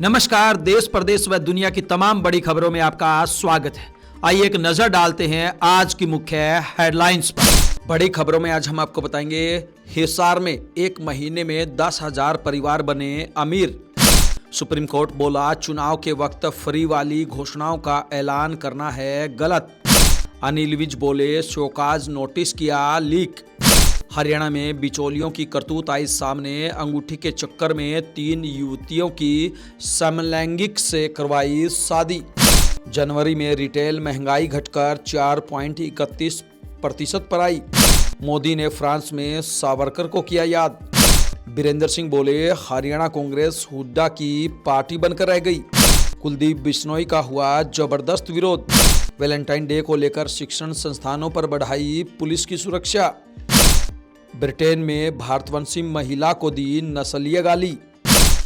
नमस्कार, देश प्रदेश व दुनिया की तमाम बड़ी खबरों में आपका स्वागत है। आइए एक नजर डालते हैं आज की मुख्य हेडलाइंस पर। बड़ी खबरों में आज हम आपको बताएंगे, हिसार में एक महीने में 10,000 परिवार बने अमीर। सुप्रीम कोर्ट बोला, चुनाव के वक्त फ्री वाली घोषणाओं का ऐलान करना है गलत। अनिल विज बोले, शोकाज नोटिस किया लीक। हरियाणा में बिचौलियों की करतूत आई सामने। अंगूठी के चक्कर में 3 युवतियों की समलैंगिक से करवाई शादी। जनवरी में रिटेल महंगाई घटकर 4.31% पर आई। मोदी ने फ्रांस में सावरकर को किया याद। बीरेंद्र सिंह बोले, हरियाणा कांग्रेस हुड्डा की पार्टी बनकर रह गई। कुलदीप बिश्नोई का हुआ जबरदस्त विरोध। वैलेंटाइन डे को लेकर शिक्षण संस्थानों पर बढ़ाई पुलिस की सुरक्षा। ब्रिटेन में भारतवंशी महिला को दी नस्लीय गाली।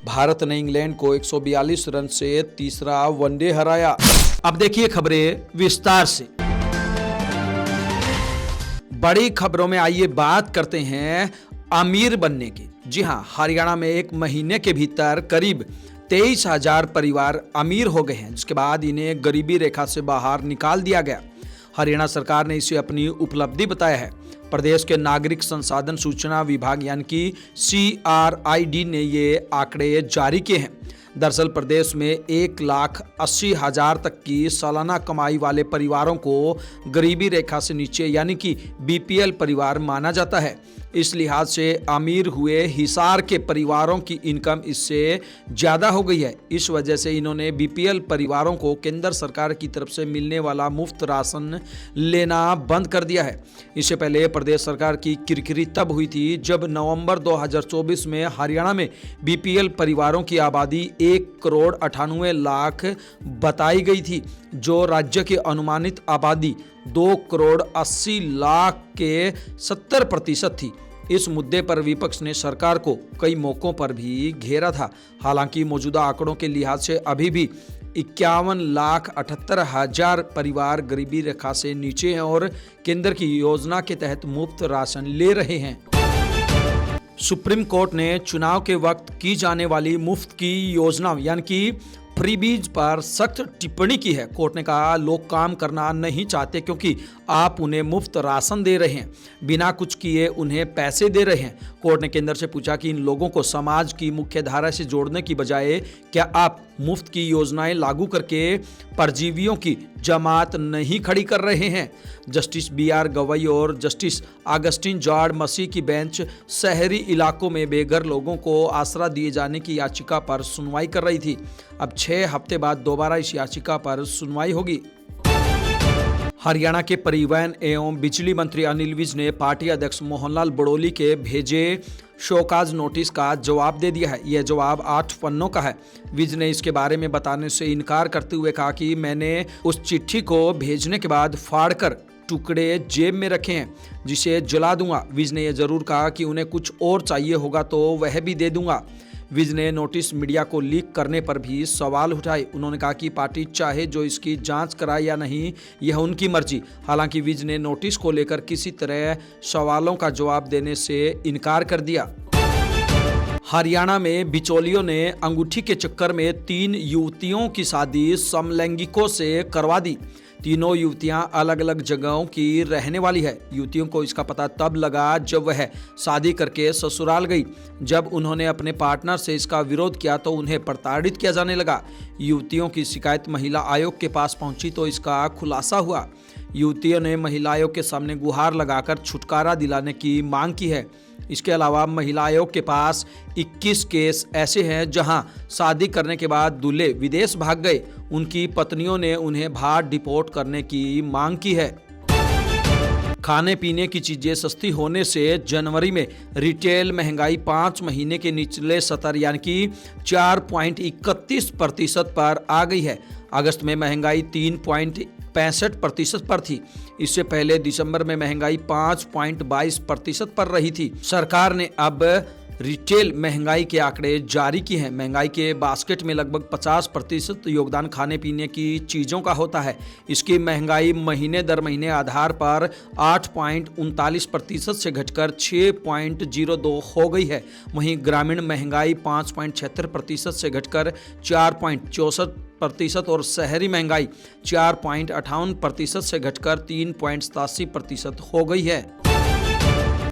भारत ने इंग्लैंड को 142 रन से तीसरा वनडे हराया। अब देखिए खबरें विस्तार से। बड़ी खबरों में आइए बात करते हैं अमीर बनने की। जी हां, हरियाणा में एक महीने के भीतर करीब 23,000 परिवार अमीर हो गए हैं, जिसके बाद इन्हें गरीबी रेखा से बाहर निकाल दिया गया। हरियाणा सरकार ने इसे अपनी उपलब्धि बताया है। प्रदेश के नागरिक संसाधन सूचना विभाग यानी कि CRID ने ये आंकड़े जारी किए हैं। दरअसल प्रदेश में 1,80,000 तक की सालाना कमाई वाले परिवारों को गरीबी रेखा से नीचे यानी कि BPL परिवार माना जाता है। इस लिहाज से अमीर हुए हिसार के परिवारों की इनकम इससे ज़्यादा हो गई है। इस वजह से इन्होंने BPL परिवारों को केंद्र सरकार की तरफ से मिलने वाला मुफ्त राशन लेना बंद कर दिया है। इससे पहले प्रदेश सरकार की किरकिरी तब हुई थी जब नवंबर 2024 में हरियाणा में BPL परिवारों की आबादी 1,98,00,000 बताई गई थी, जो राज्य की अनुमानित आबादी 2,80,00,000 के 70% थी। इस मुद्दे पर विपक्ष ने सरकार को कई मौकों पर भी घेरा था। हालांकि मौजूदा आंकड़ों के लिहाज से अभी भी 51,78,000 परिवार गरीबी रेखा से नीचे हैं और केंद्र की योजना के तहत मुफ्त राशन ले रहे हैं। सुप्रीम कोर्ट ने चुनाव के वक्त की जाने वाली मुफ्त की योजना यानी कि फ्रीबीज पर सख्त टिप्पणी की है। कोर्ट ने कहा, लोग काम करना नहीं चाहते क्योंकि आप उन्हें मुफ्त राशन दे रहे हैं, बिना कुछ किए उन्हें पैसे दे रहे हैं। कोर्ट ने केंद्र से पूछा कि इन लोगों को समाज की मुख्य धारा से जोड़ने की बजाय क्या आप मुफ्त की योजनाएं लागू करके परजीवियों की जमात नहीं खड़ी कर रहे हैं। जस्टिस BR गवई और जस्टिस अगस्टिन जॉर्ज मसी की बेंच शहरी इलाकों में बेघर लोगों को आसरा दिए जाने की याचिका पर सुनवाई कर रही थी। अब 6 हफ्ते बाद दोबारा इस याचिका पर सुनवाई होगी। हरियाणा के परिवहन एवं बिजली मंत्री अनिल विज ने पार्टी अध्यक्ष मोहनलाल बड़ोली के भेजे शोकाज नोटिस का जवाब दे दिया है। यह जवाब 8 पन्नों का है। विज ने इसके बारे में बताने से इनकार करते हुए कहा कि मैंने उस चिट्ठी को भेजने के बाद फाड़कर टुकड़े जेब में रखे हैं, जिसे जला दूंगा। विज ने यह जरूर कहा कि उन्हें कुछ और चाहिए होगा तो वह भी दे दूंगा। विज ने नोटिस मीडिया को लीक करने पर भी सवाल उठाए। उन्होंने कहा कि पार्टी चाहे जो इसकी जांच कराए या नहीं, यह उनकी मर्जी। हालांकि विज ने नोटिस को लेकर किसी तरह सवालों का जवाब देने से इनकार कर दिया। हरियाणा में बिचौलियों ने अंगूठी के चक्कर में 3 युवतियों की शादी समलैंगिकों से करवा दी। तीनों युवतियां अलग अलग जगहों की रहने वाली है। युवतियों को इसका पता तब लगा जब वह शादी करके ससुराल गई। जब उन्होंने अपने पार्टनर से इसका विरोध किया तो उन्हें प्रताड़ित किया जाने लगा। युवतियों की शिकायत महिला आयोग के पास पहुंची तो इसका खुलासा हुआ। युवतियों ने महिला आयोग के सामने गुहार लगाकर छुटकारा दिलाने की मांग की है। इसके अलावा महिला आयोग के पास 21 केस ऐसे हैं जहां शादी करने के बाद दूल्हे विदेश भाग गए। उनकी पत्नियों ने उन्हें बाहर डिपोर्ट करने की मांग की है। खाने पीने की चीजें सस्ती होने से जनवरी में रिटेल महंगाई 5 महीने के निचले स्तर यानी कि 4.31% पर आ गई है। अगस्त में महंगाई 3.65% पर थी। इससे पहले दिसंबर में महंगाई 5.22% पर रही थी। सरकार ने अब रिटेल महंगाई के आंकड़े जारी किए हैं। महंगाई के बास्केट में लगभग 50% योगदान खाने पीने की चीज़ों का होता है। इसकी महंगाई महीने दर महीने आधार पर 8.39% से घटकर 6.02 हो गई है। वहीं ग्रामीण महंगाई 5.76% से घटकर 4.64% और शहरी महंगाई 4.58% से घटकर 3.87% हो गई है।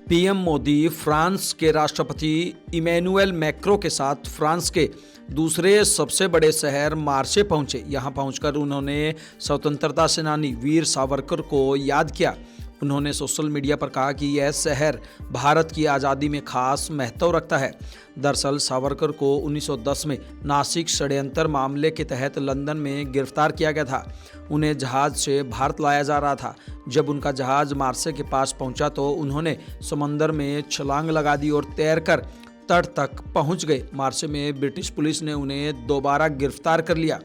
पीएम मोदी फ्रांस के राष्ट्रपति इमैनुअल मैक्रों के साथ फ्रांस के दूसरे सबसे बड़े शहर मार्से पहुंचे। यहां पहुंचकर उन्होंने स्वतंत्रता सेनानी वीर सावरकर को याद किया। उन्होंने सोशल मीडिया पर कहा कि यह शहर भारत की आज़ादी में खास महत्व रखता है। दरअसल सावरकर को 1910 में नासिक षड्यंत्र मामले के तहत लंदन में गिरफ्तार किया गया था। उन्हें जहाज से भारत लाया जा रहा था। जब उनका जहाज मार्से के पास पहुंचा तो उन्होंने समंदर में छलांग लगा दी और तैरकर तट तक पहुंच गए। मार्से में ब्रिटिश पुलिस ने उन्हें दोबारा गिरफ्तार कर लिया।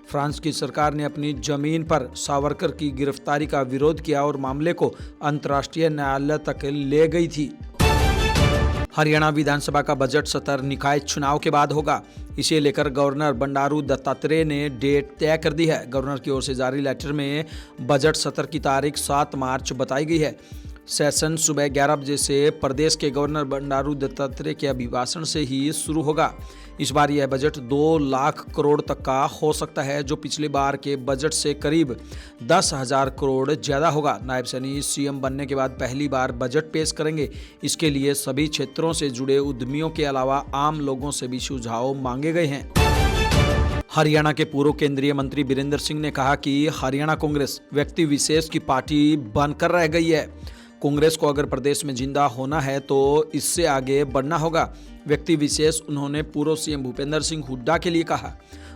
फ्रांस की सरकार ने अपनी जमीन पर सावरकर की गिरफ्तारी का विरोध किया और मामले को अंतर्राष्ट्रीय न्यायालय तक ले गई थी। हरियाणा विधानसभा का बजट सत्र निकाय चुनाव के बाद होगा। इसे लेकर गवर्नर बंडारू दत्तात्रेय ने डेट तय कर दी है। गवर्नर की ओर से जारी लेटर में बजट सत्र की तारीख 7 मार्च बताई गई है। सेशन सुबह 11 बजे से प्रदेश के गवर्नर बंडारू दत्तात्रेय के अभिभाषण से ही शुरू होगा। इस बार यह बजट 2 लाख करोड़ तक का हो सकता है, जो पिछले बार के बजट से करीब 10,000 करोड़ ज़्यादा होगा। नायब सैनी सीएम बनने के बाद पहली बार बजट पेश करेंगे। इसके लिए सभी क्षेत्रों से जुड़े उद्यमियों के अलावा आम लोगों से भी सुझाव मांगे गए हैं। हरियाणा के पूर्व केंद्रीय मंत्री बीरेंद्र सिंह ने कहा कि हरियाणा कांग्रेस व्यक्ति विशेष की पार्टी बनकर रह गई है। कांग्रेस को अगर प्रदेश में जिंदा होना है तो इससे आगे बढ़ना होगा। व्यक्ति विशेष उन्होंने पूर्व सीएम भूपेंद्र सिंह हुड्डा के लिए कहा।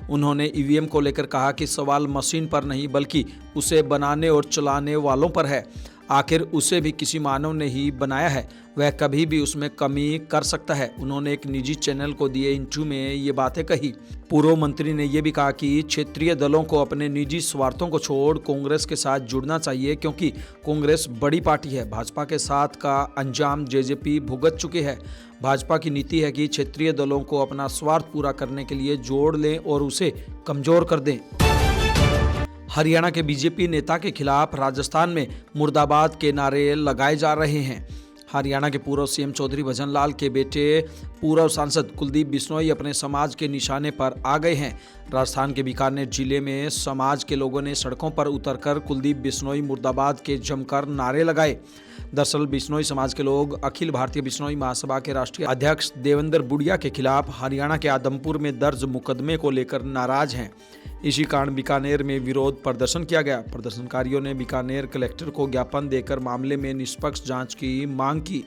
उन्होंने ईवीएम को लेकर कहा कि सवाल मशीन पर नहीं बल्कि उसे बनाने और चलाने वालों पर है। आखिर उसे भी किसी मानव ने ही बनाया है, वह कभी भी उसमें कमी कर सकता है। उन्होंने एक निजी चैनल को दिए इंटरव्यू में ये बातें कही। पूर्व मंत्री ने यह भी कहा कि क्षेत्रीय दलों को अपने निजी स्वार्थों को छोड़ कांग्रेस के साथ जुड़ना चाहिए, क्योंकि कांग्रेस बड़ी पार्टी है। भाजपा के साथ का अंजाम जेजेपी भुगत चुके हैं। भाजपा की नीति है कि क्षेत्रीय दलों को अपना स्वार्थ पूरा करने के लिए जोड़ लें और उसे कमजोर कर दें। हरियाणा के बीजेपी नेता के खिलाफ राजस्थान में मुर्दाबाद के नारे लगाए जा रहे हैं। हरियाणा के पूर्व सीएम चौधरी भजन लाल के बेटे पूर्व सांसद कुलदीप बिश्नोई अपने समाज के निशाने पर आ गए हैं। राजस्थान के बीकानेर जिले में समाज के लोगों ने सड़कों पर उतरकर कुलदीप बिश्नोई मुर्दाबाद के जमकर नारे लगाए। दरअसल बिश्नोई समाज के लोग अखिल भारतीय बिश्नोई महासभा के राष्ट्रीय अध्यक्ष देवेंद्र बुढ़िया के खिलाफ हरियाणा के आदमपुर में दर्ज मुकदमे को लेकर नाराज हैं। इसी कारण बीकानेर में विरोध प्रदर्शन किया गया। प्रदर्शनकारियों ने बीकानेर कलेक्टर को ज्ञापन देकर मामले में निष्पक्ष जांच की मांग की।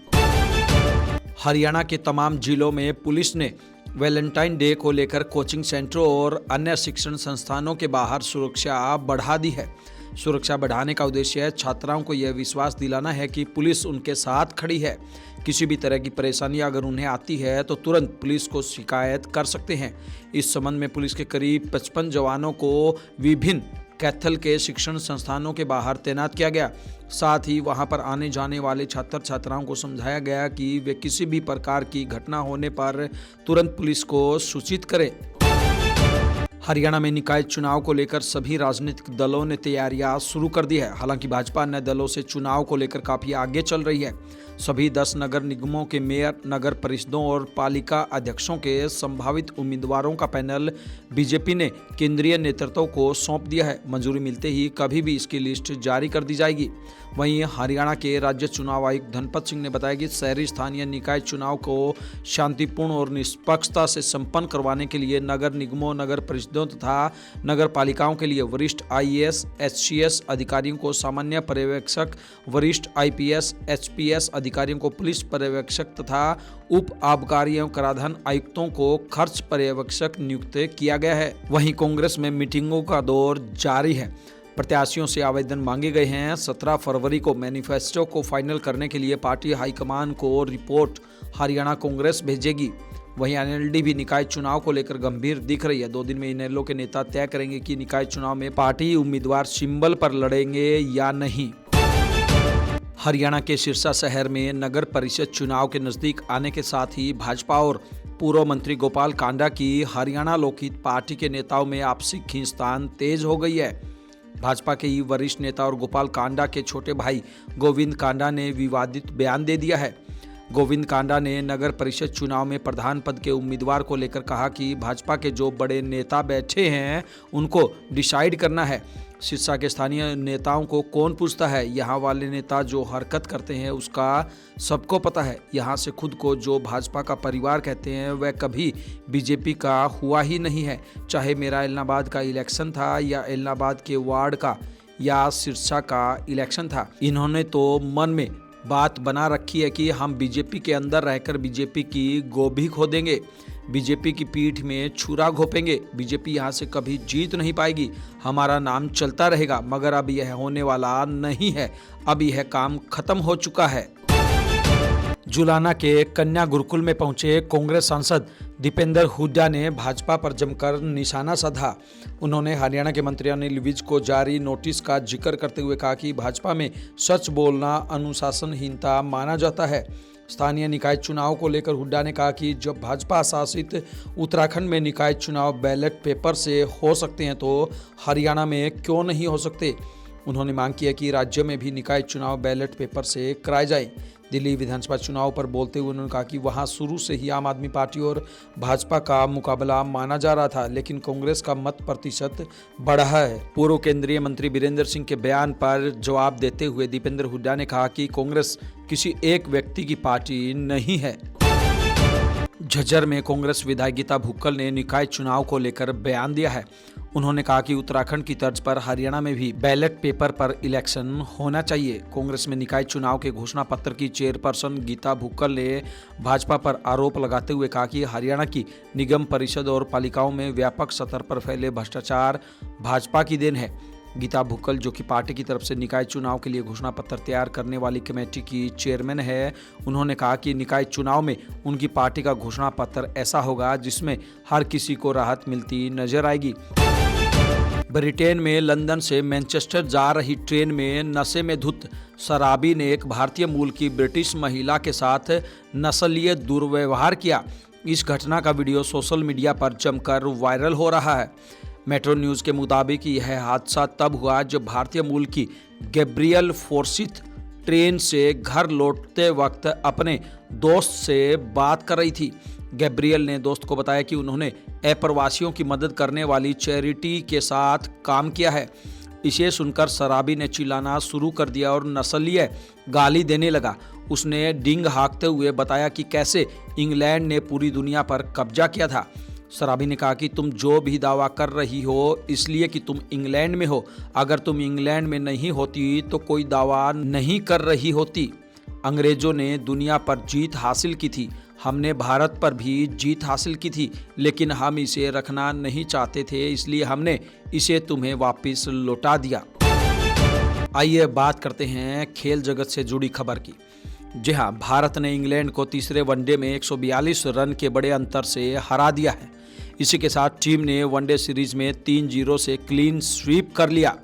हरियाणा के तमाम जिलों में पुलिस ने वैलेंटाइन डे को लेकर कोचिंग सेंटरों और अन्य शिक्षण संस्थानों के बाहर सुरक्षा बढ़ा दी है। सुरक्षा बढ़ाने का उद्देश्य छात्राओं को यह विश्वास दिलाना है कि पुलिस उनके साथ खड़ी है। किसी भी तरह की परेशानी अगर उन्हें आती है तो तुरंत पुलिस को शिकायत कर सकते हैं। इस संबंध में पुलिस के करीब 55 जवानों को विभिन्न कैथल के शिक्षण संस्थानों के बाहर तैनात किया गया। साथ ही वहां पर आने जाने वाले छात्र छात्राओं को समझाया गया कि वे किसी भी प्रकार की घटना होने पर तुरंत पुलिस को सूचित करें। हरियाणा में निकाय चुनाव को लेकर सभी राजनीतिक दलों ने तैयारियां शुरू कर दी है। हालांकि भाजपा अन्य दलों से चुनाव को लेकर काफी आगे चल रही है। सभी 10 नगर निगमों के मेयर, नगर परिषदों और पालिका अध्यक्षों के संभावित उम्मीदवारों का पैनल बीजेपी ने केंद्रीय नेतृत्व को सौंप दिया है। मंजूरी मिलते ही कभी भी इसकी लिस्ट जारी कर दी जाएगी। वहीं हरियाणा के राज्य चुनाव आयुक्त धनपत सिंह ने बताया कि शहरी स्थानीय निकाय चुनाव को शांतिपूर्ण और निष्पक्षता से संपन्न करवाने के लिए नगर निगमों, नगर परिषदों तथा नगर पालिकाओं के लिए वरिष्ठ IAS, HCS अधिकारियों को सामान्य पर्यवेक्षक, वरिष्ठ IPS, HPS अधिकारियों को पुलिस पर्यवेक्षक तथा उप आबकारी एवं कराधान आयुक्तों को खर्च पर्यवेक्षक नियुक्त किया गया है। वहीं कांग्रेस में मीटिंगों का दौर जारी है। प्रत्याशियों से आवेदन मांगे गए हैं। 17 फरवरी को मैनिफेस्टो को फाइनल करने के लिए पार्टी हाईकमान को रिपोर्ट हरियाणा कांग्रेस भेजेगी। वहीं NLD भी निकाय चुनाव को लेकर गंभीर दिख रही है। 2 दिन में इनेलो के नेता तय करेंगे कि निकाय चुनाव में पार्टी उम्मीदवार सिंबल पर लड़ेंगे या नहीं। हरियाणा के सिरसा शहर में नगर परिषद चुनाव के नजदीक आने के साथ ही भाजपा और पूर्व मंत्री गोपाल कांडा की हरियाणा लोकहित पार्टी के नेताओं में आपसी खींचतान तेज हो गई है। भाजपा के ही वरिष्ठ नेता और गोपाल कांडा के छोटे भाई गोविंद कांडा ने विवादित बयान दे दिया है। गोविंद कांडा ने नगर परिषद चुनाव में प्रधान पद के उम्मीदवार को लेकर कहा कि भाजपा के जो बड़े नेता बैठे हैं उनको डिसाइड करना है। सिरसा के स्थानीय नेताओं को कौन पूछता है? यहाँ वाले नेता जो हरकत करते हैं उसका सबको पता है। यहाँ से खुद को जो भाजपा का परिवार कहते हैं वह कभी बीजेपी का हुआ ही नहीं है। चाहे मेरा एलनाबाद का इलेक्शन था या एलनाबाद के वार्ड का या सिरसा का इलेक्शन था, इन्होंने तो मन में बात बना रखी है कि हम बीजेपी के अंदर रहकर बीजेपी की गोभी खोदेंगे, बीजेपी की पीठ में छुरा घोपेंगे। बीजेपी यहाँ से कभी जीत नहीं पाएगी, हमारा नाम चलता रहेगा। मगर अब यह होने वाला नहीं है, अब यह काम खत्म हो चुका है। जुलाना के कन्या गुरुकुल में पहुंचे कांग्रेस सांसद दीपेंद्र हुड्डा ने भाजपा पर जमकर निशाना साधा। उन्होंने हरियाणा के मंत्री अनिल विज को जारी नोटिस का जिक्र करते हुए कहा कि भाजपा में सच बोलना अनुशासनहीनता माना जाता है। स्थानीय निकाय चुनाव को लेकर हुड्डा ने कहा कि जब भाजपा शासित उत्तराखंड में निकाय चुनाव बैलेट पेपर से हो सकते हैं तो हरियाणा में क्यों नहीं हो सकते। उन्होंने मांग की है कि राज्य में भी निकाय चुनाव बैलेट पेपर से कराए जाए। दिल्ली विधानसभा चुनाव पर बोलते हुए उन्होंने कहा कि वहां शुरू से ही आम आदमी पार्टी और भाजपा का मुकाबला माना जा रहा था, लेकिन कांग्रेस का मत प्रतिशत बढ़ा है। पूर्व केंद्रीय मंत्री वीरेंद्र सिंह के बयान पर जवाब देते हुए दीपेंद्र हुड्डा ने कहा कि कांग्रेस किसी एक व्यक्ति की पार्टी नहीं है। झज्जर में कांग्रेस विधायक गीता भुक्कल ने निकाय चुनाव को लेकर बयान दिया है। उन्होंने कहा कि उत्तराखंड की तर्ज पर हरियाणा में भी बैलेट पेपर पर इलेक्शन होना चाहिए। कांग्रेस में निकाय चुनाव के घोषणा पत्र की चेयरपर्सन गीता भुक्कल ने भाजपा पर आरोप लगाते हुए कहा कि हरियाणा की निगम परिषद और पालिकाओं में व्यापक स्तर पर फैले भ्रष्टाचार भाजपा की देन है। गीता भुक्कल, जो कि पार्टी की तरफ से निकाय चुनाव के लिए घोषणा पत्र तैयार करने वाली कमेटी की चेयरमैन है, उन्होंने कहा कि निकाय चुनाव में उनकी पार्टी का घोषणा पत्र ऐसा होगा जिसमें हर किसी को राहत मिलती नजर आएगी। ब्रिटेन में लंदन से मैनचेस्टर जा रही ट्रेन में नशे में धुत शराबी ने एक भारतीय मूल की ब्रिटिश महिला के साथ नस्लीय दुर्व्यवहार किया। इस घटना का वीडियो सोशल मीडिया पर जमकर वायरल हो रहा है। मेट्रो न्यूज़ के मुताबिक यह हादसा तब हुआ जब भारतीय मूल की गैब्रियल फोर्सिथ ट्रेन से घर लौटते वक्त अपने दोस्त से बात कर रही थी। गैब्रियल ने दोस्त को बताया कि उन्होंने अप्रवासियों की मदद करने वाली चैरिटी के साथ काम किया है। इसे सुनकर शराबी ने चिल्लाना शुरू कर दिया और नस्लीय गाली देने लगा। उसने डींग हाँकते हुए बताया कि कैसे इंग्लैंड ने पूरी दुनिया पर कब्जा किया था। शराबी ने कहा कि तुम जो भी दावा कर रही हो इसलिए कि तुम इंग्लैंड में हो, अगर तुम इंग्लैंड में नहीं होती तो कोई दावा नहीं कर रही होती। अंग्रेजों ने दुनिया पर जीत हासिल की थी, हमने भारत पर भी जीत हासिल की थी, लेकिन हम इसे रखना नहीं चाहते थे, इसलिए हमने इसे तुम्हें वापस लौटा दिया। आइए बात करते हैं खेल जगत से जुड़ी खबर की। जी हाँ, भारत ने इंग्लैंड को तीसरे वनडे में 142 रन के बड़े अंतर से हरा दिया है। इसी के साथ टीम ने वनडे सीरीज में 3-0 से क्लीन स्वीप कर लिया।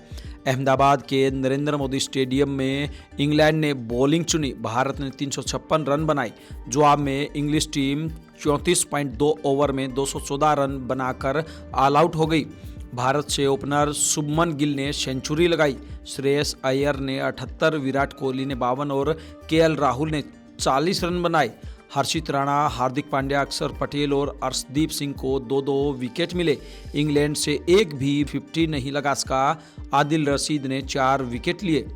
अहमदाबाद के नरेंद्र मोदी स्टेडियम में इंग्लैंड ने बॉलिंग चुनी। भारत ने 356 रन बनाए। जवाब में इंग्लिश टीम 34.2 ओवर में 214 रन बनाकर ऑल आउट हो गई। भारत से ओपनर शुभमन गिल ने सेंचुरी लगाई। श्रेयस अय्यर ने 78, विराट कोहली ने 52 और केएल राहुल ने 40 रन बनाए। हर्षित राणा, हार्दिक पांड्या, अक्षर पटेल और अर्शदीप सिंह को 2-2 विकेट मिले। इंग्लैंड से एक भी 50 नहीं लगा सका। आदिल रशीद ने 4 विकेट लिए।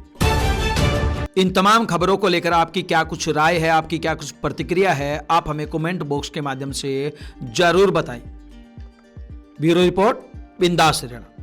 इन तमाम खबरों को लेकर आपकी क्या कुछ राय है, आपकी क्या कुछ प्रतिक्रिया है, आप हमें कमेंट बॉक्स के माध्यम से जरूर बताएं। ब्यूरो रिपोर्ट, बिंदास हरियाणा।